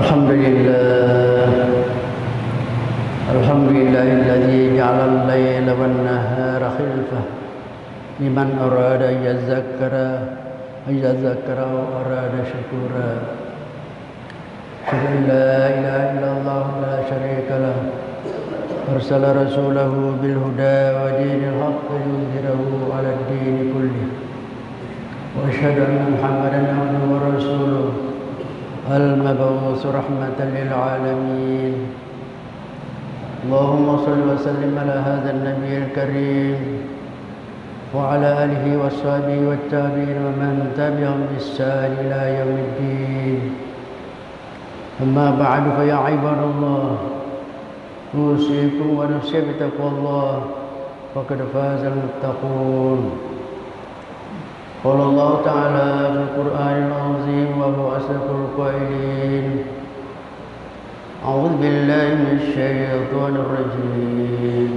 الحمد لله الذي جعل الليل والنهار خلفة لمن أراد أن يذكر أو أراد شكورا. أشهد أن لا إله إلا الله لا شريك له أرسل رسوله بالهدى ودين الحق ليظهره على الدين كله، وأشهد أن محمدا عبده ورسوله المبعوث رحمة للعالمين. اللهم صل وسلم على هذا النبي الكريم وعلى آله وصحبه والتابعين ومن تبعهم بإحسان إلى يوم الدين. أما بعد فيا عباد الله، أوصيكم ونفسي بتقوى الله، فقد فاز المتقون. قال الله تعالى في القرآن العظيم وهو أصدق القائلين: أعوذ بالله من الشيطان الرجيم،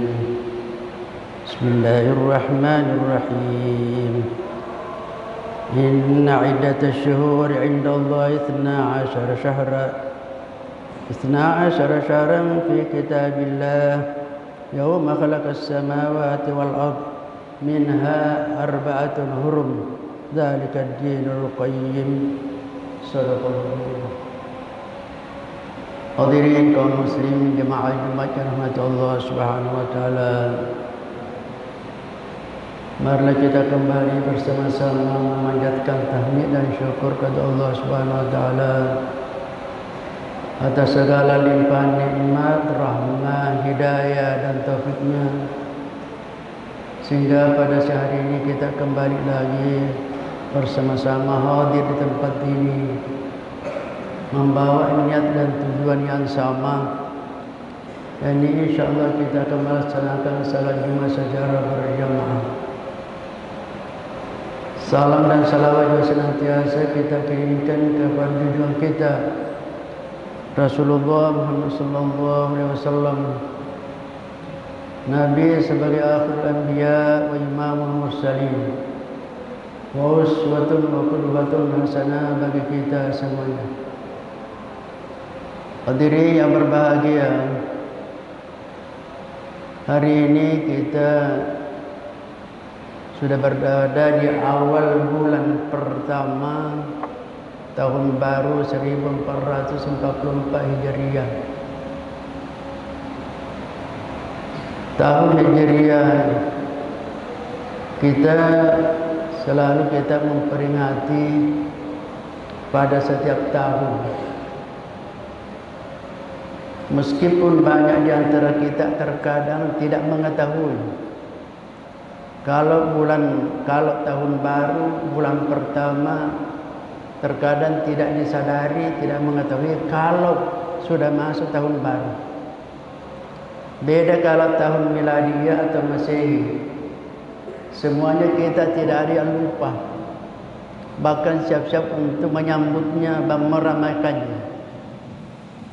بسم الله الرحمن الرحيم. إن عدة الشهور عند الله 12 شهرا في كتاب الله يوم خلق السماوات والأرض منها 4 حرم ذلك الدين القيم. صدق الله. Hadirin kaum muslimin jemaah Jumat yang rahmati Allah Subhanahu wa taala. Marilah kita kembali bersama-sama memanjatkan tahmid dan syukur kepada Allah Subhanahu wa taala atas segala limpahan nikmat, rahmat, hidayah dan taufiknya, sehingga pada hari ini kita kembali lagi bersama-sama hadir di tempat ini, membawa niat dan tujuan yang sama. Dan ini insyaallah kita akan melaksanakan salat Jumat secara berjamaah. Salam dan salawat juga senantiasa kita kirimkan kepada junjungan kita Rasulullah Muhammad sallallahu alaihi wasallam, Nabi sebagai akhir anbiya wa imamul mursalin, wa uswatun wa qudwatun hasanah bagi kita semuanya. Hadirin yang berbahagia, hari ini kita sudah berada di awal bulan pertama tahun baru 1444 Hijriah. Tahun Hijriah kita selalu memperingati pada setiap tahun. Meskipun banyak di antara kita terkadang tidak mengetahui kalau tahun baru bulan pertama, terkadang tidak disadari, tidak mengetahui kalau sudah masuk tahun baru. Beda kalau tahun miladiyah atau Masehi, semuanya kita tidak ada yang lupa, bahkan siap-siap untuk menyambutnya dan meramaikannya.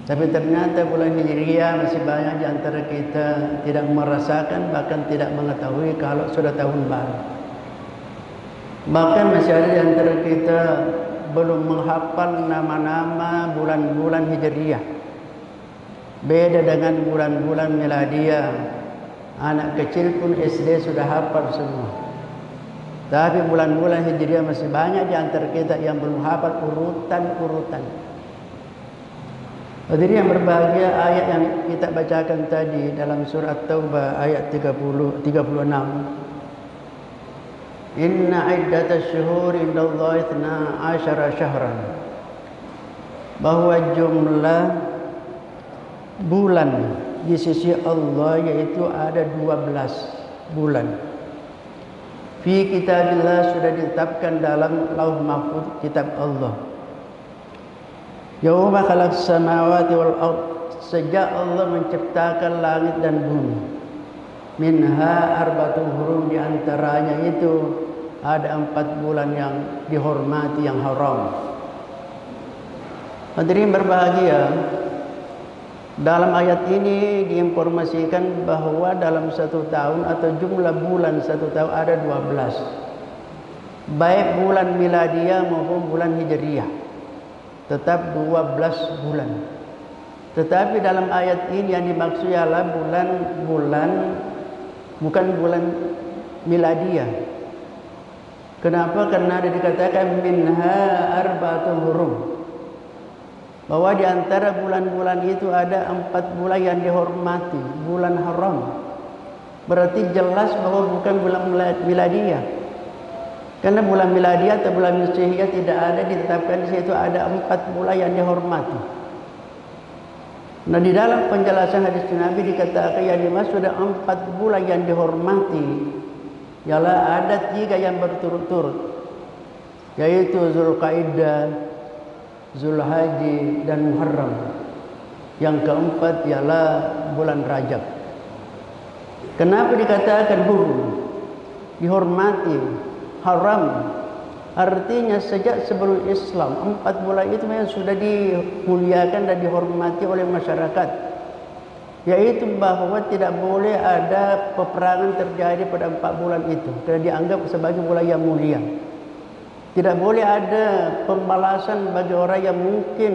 Tapi ternyata bulan Hijriah masih banyak di antara kita tidak merasakan, bahkan tidak mengetahui kalau sudah tahun baru. Bahkan masih ada di antara kita belum menghafal nama-nama bulan-bulan Hijriah. Beda dengan bulan-bulan miladiyah, anak kecil pun SD sudah hafal semua. Tapi bulan-bulan Hijriah masih banyak di antara kita yang belum hafal urutan-urutan. Hadirin yang berbahagia, ayat yang kita bacakan tadi dalam surat Taubah ayat 36. Inna iddatasy syuhuri indallahi 12 syahran. Bahwa jumlah bulan di sisi Allah yaitu ada 12 bulan. Fi kitabillah, sudah ditetapkan dalam Lauh Mahfuz kitab Allah. Yauma khalaqas samawati wal ard, sejak Allah menciptakan langit dan bumi. Minha 4 hurum, di antaranya itu ada 4 bulan yang dihormati, yang haram. Hadirin berbahagia, dalam ayat ini diinformasikan bahwa dalam 1 tahun atau jumlah bulan 1 tahun ada 12, baik bulan miladiyah maupun bulan hijriyah. tetap 12 bulan. Tetapi dalam ayat ini yang dimaksud ialah bulan bukan bulan miladiah. Kenapa? Karena ada dikatakan minha arba'atun hurum, bahwa di antara bulan-bulan itu ada 4 bulan yang dihormati, bulan haram. Berarti jelas bahwa bukan bulan miladiah. Karena bulan miladiah atau bulan Masehiah tidak ada ditetapkan di situ, ada 4 bulan yang dihormati. Nah, di dalam penjelasan hadis Nabi dikatakan yang dimaksud ada 4 bulan yang dihormati ialah ada 3 yang berturut-turut, yaitu Zulqaidah, Zulhaji dan Muharram. Yang keempat ialah bulan Rajab. Kenapa dikatakan hurum, dihormati, haram? Artinya sejak sebelum Islam 4 bulan itu memang sudah dimuliakan dan dihormati oleh masyarakat, yaitu bahwa tidak boleh ada peperangan terjadi pada 4 bulan itu karena dianggap sebagai bulan yang mulia. Tidak boleh ada pembalasan bagi orang yang mungkin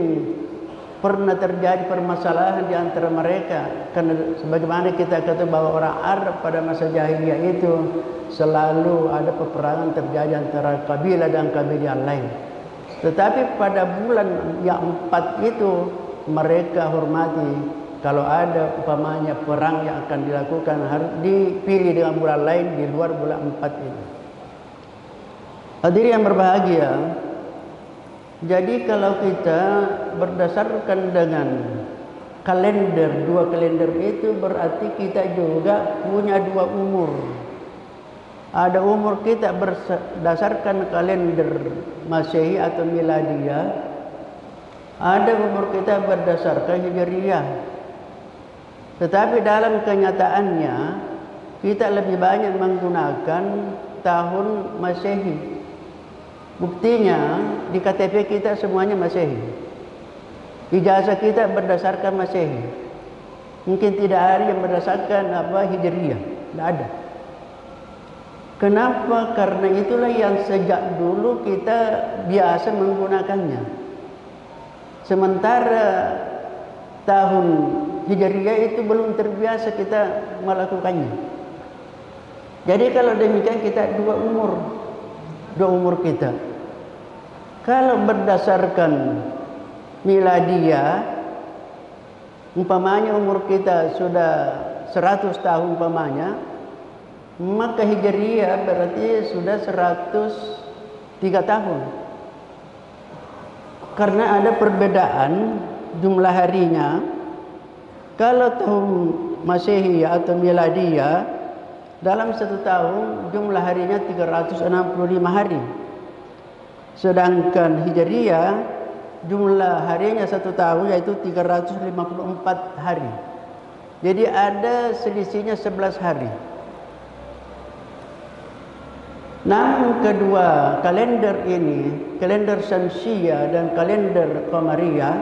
pernah terjadi permasalahan di antara mereka, karena sebagaimana kita kata bahwa orang Arab pada masa jahiliyah itu selalu ada peperangan terjadi antara kabilah dan kabilah lain. Tetapi pada bulan yang 4 itu mereka hormati. Kalau ada umpamanya perang yang akan dilakukan harus dipilih dengan bulan lain di luar bulan 4 itu. Hadirin yang berbahagia, jadi kalau kita berdasarkan dengan kalender, 2 kalender itu berarti kita juga punya 2 umur. Ada umur kita berdasarkan kalender Masehi atau miladiah, ada umur kita berdasarkan Hijriyah. Tetapi dalam kenyataannya kita lebih banyak menggunakan tahun Masehi. Buktinya di KTP kita semuanya Masehi. Ijazah kita berdasarkan Masehi. Mungkin tidak ada yang berdasarkan Hijriyah, tidak ada. Kenapa? Karena itulah yang sejak dulu kita biasa menggunakannya. Sementara tahun Hijriyah itu belum terbiasa kita melakukannya. Jadi kalau demikian kita 2 umur kita. Kalau berdasarkan miladiah, umpamanya umur kita sudah 100 tahun umpamanya, maka Hijriyah berarti sudah 103 tahun. Karena ada perbedaan jumlah harinya. Kalau tahun Masehi atau miladiyah, dalam 1 tahun jumlah harinya 365 hari. Sedangkan Hijriyah jumlah harinya 1 tahun yaitu 354 hari. Jadi ada selisihnya 11 hari. Namun kedua kalender ini, kalender Syamsiyah dan kalender Qamariyah,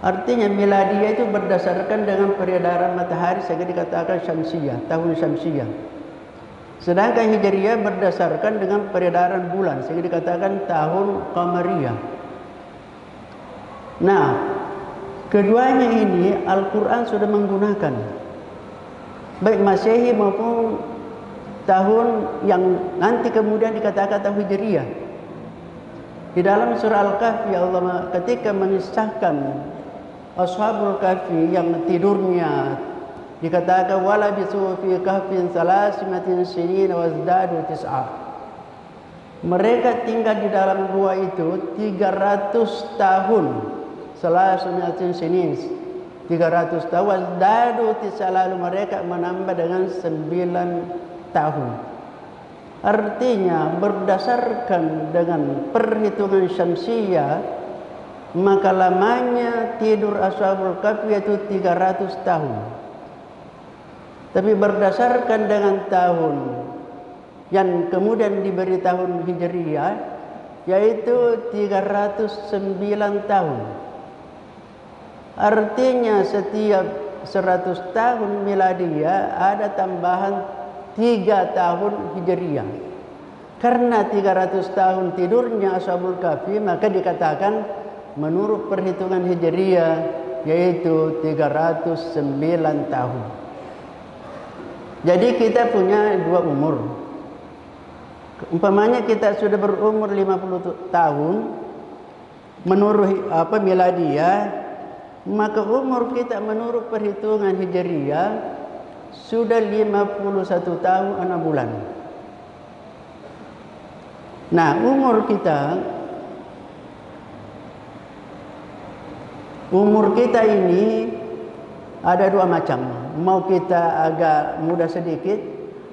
artinya miladiyah itu berdasarkan dengan peredaran matahari sehingga dikatakan Syamsiyah, tahun Syamsiyah. Sedangkan Hijriyah berdasarkan dengan peredaran bulan sehingga dikatakan tahun Qamariyah. Nah, keduanya ini Al-Quran sudah menggunakan, baik Masehi maupun tahun yang nanti kemudian dikatakan tahun Hijriyah. Di dalam surah Al-Kahfi Allah ketika mengisahkan Ashabul Kahfi yang tidurnya dikatakan walabisu fi kahfin salasimatin sinin wazdadu tis'a. Mereka tinggal di dalam gua itu 300 tahun. Salasimatin sinin 300 tahun wazdadu tis'a, lalu mereka menambah dengan 9 tahun. Artinya berdasarkan dengan perhitungan Syamsiyah, maka lamanya tidur Ashabul Kahfi itu 300 tahun. Tapi berdasarkan dengan tahun yang kemudian diberi tahun Hijriyah, yaitu 309 tahun. Artinya setiap 100 tahun miladiyah ada tambahan 3 tahun Hijriyah. Karena 300 tahun tidurnya Ashabul Kahfi, maka dikatakan menurut perhitungan Hijriah yaitu 309 tahun. Jadi kita punya dua umur. Umpamanya kita sudah berumur 50 tahun menurut miladiah, maka umur kita menurut perhitungan Hijriah sudah 51 tahun 6 bulan. Nah, umur kita ini ada dua macam. Mau kita agak muda sedikit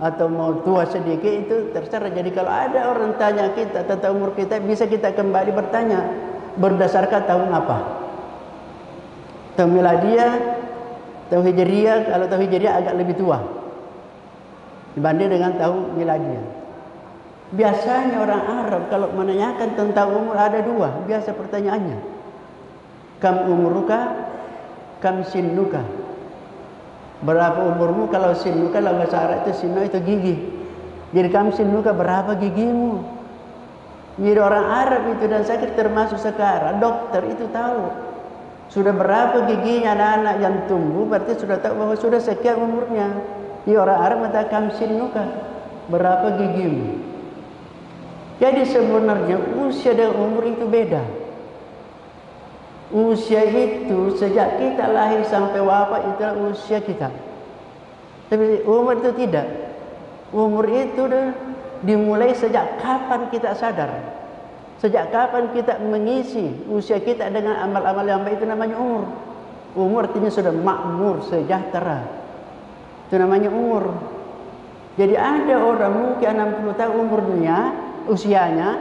atau mau tua sedikit itu terserah. Jadi kalau ada orang tanya kita tentang umur kita, bisa kita kembali bertanya berdasarkan tahun apa. Tahun miladiah, tahun Hijriah. Kalau tahun Hijriah agak lebih tua dibanding dengan tahun miladiah. Biasanya orang Arab kalau menanyakan tentang umur ada dua. Biasa pertanyaannya, kam umuruka, kam sinnuka. Berapa umurmu? Kalau sinnuka dalam bahasa Arab itu sinnu itu gigi. Jadi kam sinnuka, berapa gigimu? Jadi orang Arab itu dan sakit termasuk sekarang dokter itu tahu sudah berapa giginya anak-anak yang tumbuh, berarti sudah tahu bahwa sudah sekian umurnya. Jadi orang Arab mengatakan kam sinnuka, berapa gigimu? Jadi sebenarnya usia dan umur itu beda. Usia itu sejak kita lahir sampai wafat itulah usia kita. Tapi umur itu tidak. Umur itu dimulai sejak kapan kita sadar. Sejak kapan kita mengisi usia kita dengan amal-amal yang baik, itu namanya umur. Umur artinya sudah makmur, sejahtera. Itu namanya umur. Jadi ada orang mungkin 60 tahun usianya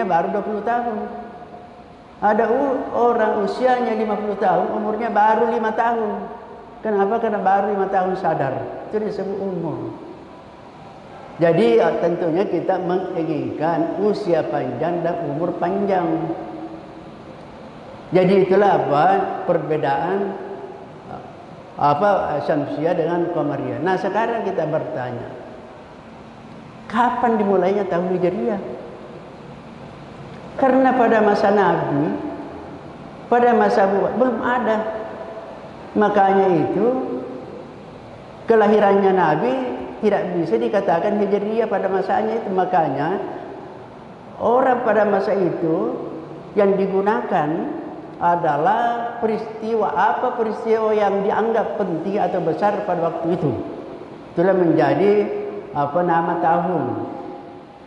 baru 20 tahun. Ada orang usianya 50 tahun, umurnya baru 5 tahun. Kenapa? Karena baru 5 tahun sadar. Itu disebut umur. Jadi tentunya kita menginginkan usia panjang dan umur panjang. Jadi itulah perbedaan Syamsiah dengan Qamariyah. Nah, sekarang kita bertanya, kapan dimulainya tahun Hijriah? Karena pada masa Nabi, pada masa Abu Bakar belum ada. Makanya itu kelahirannya Nabi tidak bisa dikatakan Hijriah pada masanya itu. Makanya orang pada masa itu yang digunakan adalah peristiwa yang dianggap penting atau besar pada waktu itu. Itulah menjadi nama tahun.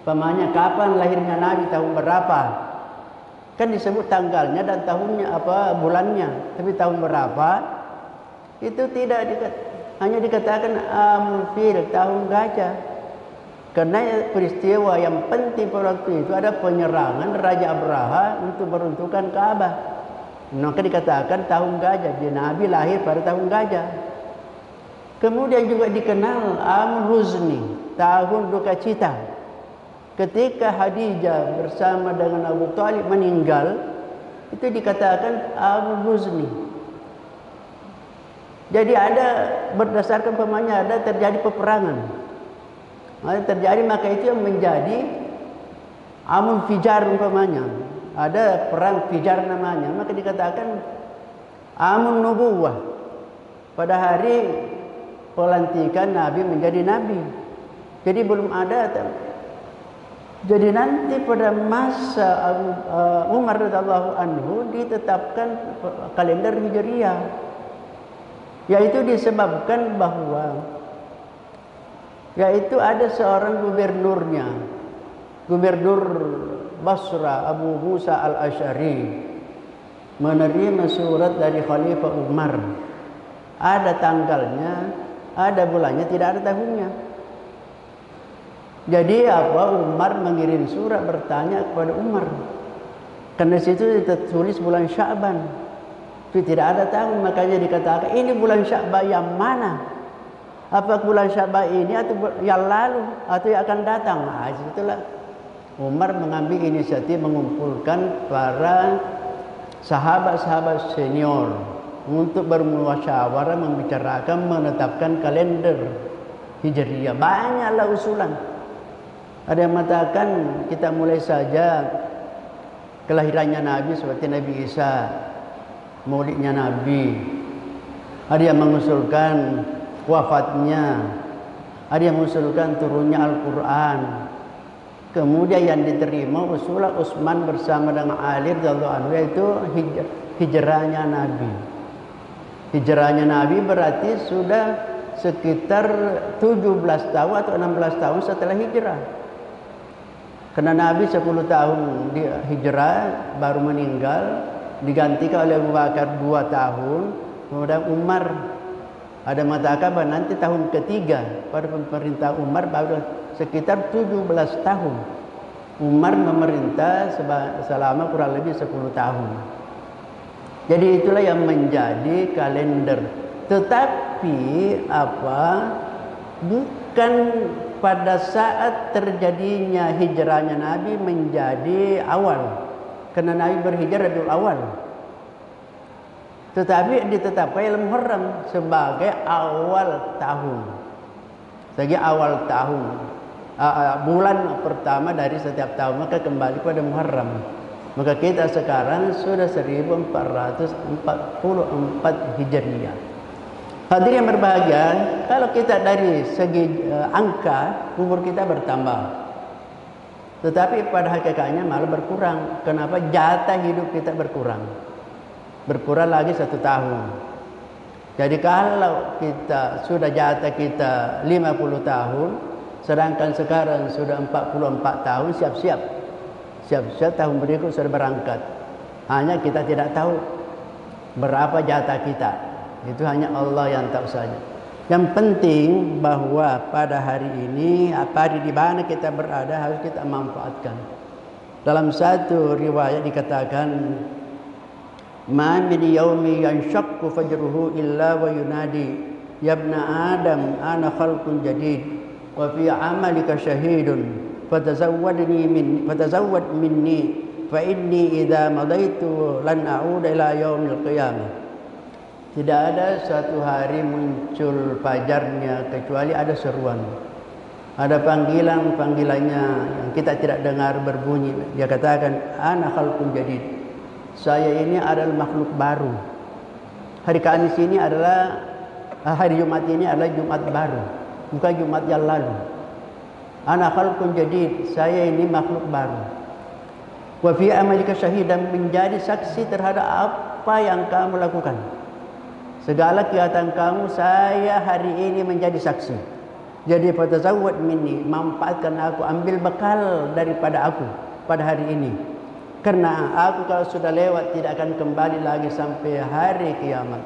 Pemanya kapan lahirnya Nabi, tahun berapa? Kan disebut tanggalnya dan tahunnya bulannya. Tapi tahun berapa? Itu tidak hanya dikatakan amul fil, tahun gajah. Karena peristiwa yang penting pada waktu itu ada penyerangan Raja Abraha untuk meruntuhkan Ka'bah. Maka dikatakan tahun gajah. Jadi Nabi lahir pada tahun gajah. Kemudian juga dikenal amul huzni, tahun duka cita. Ketika Khadijah bersama dengan Abu Thalib meninggal, itu dikatakan amul huzni. Jadi ada berdasarkan pemanya ada terjadi peperangan. Terjadi, maka itu yang menjadi amul fijar umpamanya. Ada perang fijar namanya, maka dikatakan amul nubuwah. Pada hari pelantikan Nabi menjadi Nabi. Jadi belum ada. Jadi nanti pada masa Umar radhiyallahu anhu ditetapkan kalender Hijriah. Yaitu disebabkan bahwa ada seorang gubernurnya, Gubernur Basra Abu Musa al-Asy'ari, menerima surat dari Khalifah Umar. Ada tanggalnya, ada bulannya, tidak ada tahunnya. Jadi Umar mengirim surat bertanya kepada Umar. Karena situ tertulis bulan Sya'ban. Itu tidak ada tahun, makanya dikatakan ini bulan Sya'ban yang mana? Apa bulan Sya'ban ini atau yang lalu atau yang akan datang? Nah, itulah Umar mengambil inisiatif mengumpulkan para sahabat-sahabat senior untuk bermusyawarah membicarakan menetapkan kalender Hijriah. Banyaklah usulan. Ada yang mengatakan kita mulai saja kelahirannya Nabi seperti Nabi Isa, maulidnya Nabi. Ada yang mengusulkan wafatnya, ada yang mengusulkan turunnya Al-Quran. Kemudian yang diterima usulah Utsman bersama dengan Ali radhiyallahu anhu, yaitu hijrahnya Nabi. Hijrahnya Nabi berarti sudah sekitar 17 tahun atau 16 tahun setelah hijrah. Karena Nabi 10 tahun dia hijrah baru meninggal, digantikan oleh Abu Bakar 2 tahun, kemudian Umar. Ada mengatakan bahwa nanti tahun ketiga pada pemerintah Umar baru sekitar 17 tahun. Umar memerintah selama kurang lebih 10 tahun. Jadi itulah yang menjadi kalender. Tetapi bukan pada saat terjadinya hijrahnya Nabi menjadi awal. Karena Nabi berhijrah Rabiul Awal. Tetapi ditetapkan dalam Muharram sebagai awal tahun. Sebagai awal tahun. Bulan pertama dari setiap tahun, maka kembali pada Muharram. Maka kita sekarang sudah 1444 Hijriah. Hadirin yang berbahagia, kalau kita dari segi angka, umur kita bertambah. Tetapi pada hakikatnya malah berkurang. Kenapa? Jatah hidup kita berkurang. Berkurang lagi 1 tahun. Jadi kalau kita sudah jatah kita 50 tahun, sedangkan sekarang sudah 44 tahun, siap-siap tahun berikut sudah berangkat. Hanya kita tidak tahu berapa jatah kita. Itu hanya Allah yang tahu saja. Yang penting bahwa pada hari ini, apa di mana kita berada harus kita manfaatkan. Dalam satu riwayat dikatakan, "Ma min yaumi yanshaqqu fajruhu illa wa yunadi, ya ibna Adam ana khalqun jadid, wa fi amalika syahidun. Fatazawwad minni fa inni idza madaitu lan a'uda ila yaumil qiyamah." Tidak ada suatu hari muncul fajarnya kecuali ada seruan. Ada panggilannya yang kita tidak dengar berbunyi. Dia katakan, "Ana khalqun jadid." Saya ini adalah makhluk baru. Hari Kamis ini adalah hari Jumat ini adalah Jumat baru, bukan Jumat yang lalu. Ana khalqun jadid, saya ini makhluk baru. Wa fi amalika syahidan, menjadi saksi terhadap apa yang kamu lakukan. Segala kegiatan kamu, saya hari ini menjadi saksi. Jadi fatazawwad minni, manfaatkan aku, ambil bekal daripada aku pada hari ini. Karena aku kalau sudah lewat tidak akan kembali lagi sampai hari kiamat.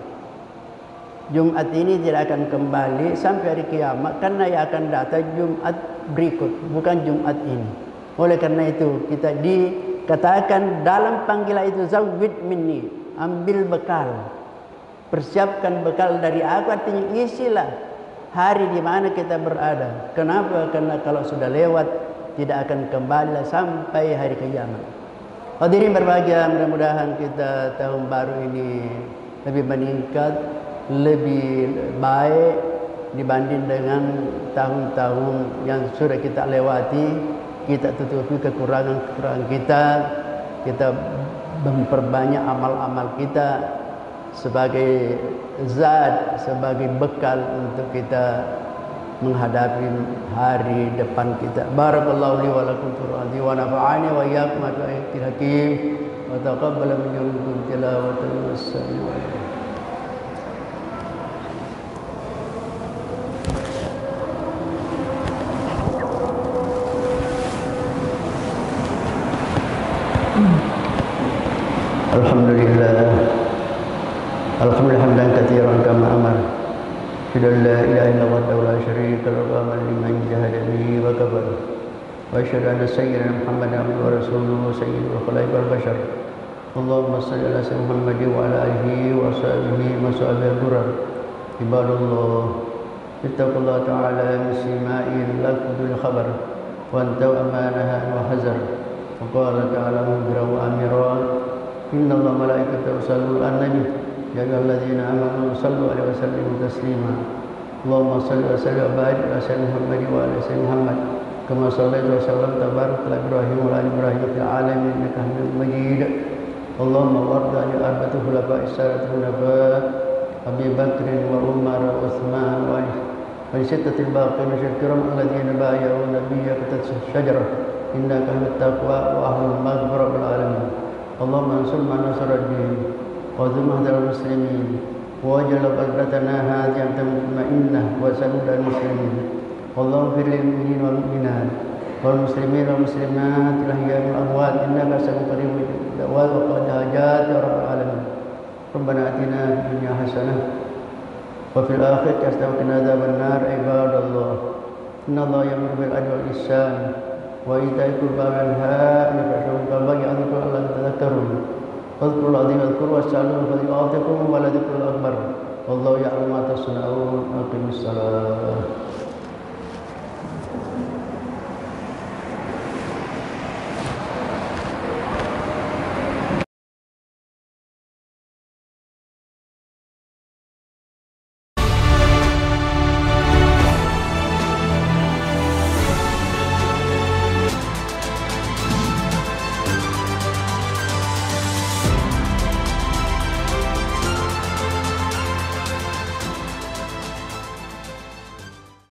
Jumat ini tidak akan kembali sampai hari kiamat, karena yang akan datang Jumat berikut, bukan Jumat ini. Oleh karena itu kita dikatakan dalam panggilan itu, zawwid minni, ambil bekal, persiapkan bekal dari aku, artinya isilah hari di mana kita berada. Kenapa? Karena kalau sudah lewat tidak akan kembali sampai hari kiamat. Hadirin berbahagia, mudah-mudahan kita tahun baru ini lebih meningkat, lebih baik dibanding dengan tahun-tahun yang sudah kita lewati. Kita tutupi kekurangan-kekurangan kita memperbanyak amal-amal kita sebagai zat, sebagai bekal untuk kita menghadapi hari depan kita. Barakallahu li wa lakum fi al-Qur'ani wa nafa'ani wa iyyakum bi ayatil hakim wa taqabbal minkum tilawatan wassalamu alaikum. Alhamdulillah. Alhamdulillah hamdan katsiran kama amar. Asyhadu an la ilaha illallah wa la syarika lahu liman jahada bihi wa kafar. Wa asyhadu anna sayyidina Muhammadan abduhu wa rasuluhu sayyidul khalaiqi wal bashar. Allahumma shalli ala sayyidina Muhammadin wa ala alihi wa sahbihi wa sahbihi durar. Ibadallah, ittaqullaha ta'ala bisma'il laqdul khabar wa antau amanaha wa hazar. Wa qala ta'ala mudra wa amira. Inna Allah malaikatahu yusalluna 'alan nabi. Ya ayyuhalladzina amanu shallu 'alaihi wa sallimu taslima. Allahumma shalli wa sallim wa barik ala sayyidina Muhammad wa ala sayyidina Muhammad كما صليت وسلمت وبارك على إبراهيم وعلى آل إبراهيم في العالمين إنك حميد مجيد اللهم وارض عن الأئمة الخلفاء السادة الخلفاء أبي بكر وعمر وعثمان وعلي والستة الباقين الكرام الذين بايعوا نبيك تحت الشجرة إنك أهل التقوى وأهل المغفرة رب العالمين اللهم انصر من نصر الدين وذم أهدر المسلمين واجعل بلدتنا هذه مطمئنة وسند المسلمين اللهم اغفر للمؤمنين والمؤمنات والمسلمين والمسلمات الأحياء والأموات إنك سميع قريب الدعوات وقضى الحاجات يا رب العالمين ربنا آتنا في الدنيا حسنة وفي الآخرة حسنة وقنا عذاب النار عباد الله إن الله يأمر بالعدل والإحسان وإيتاء القربى وينهى عن الفحشاء والمنكر والبغي يعظكم لعلكم تذكرون واذكروا العظيم اذكروا واسألوا من فضل أعطكم ولذكر الأكبر والله يعلم ما تصنعون أقيموا الصلاة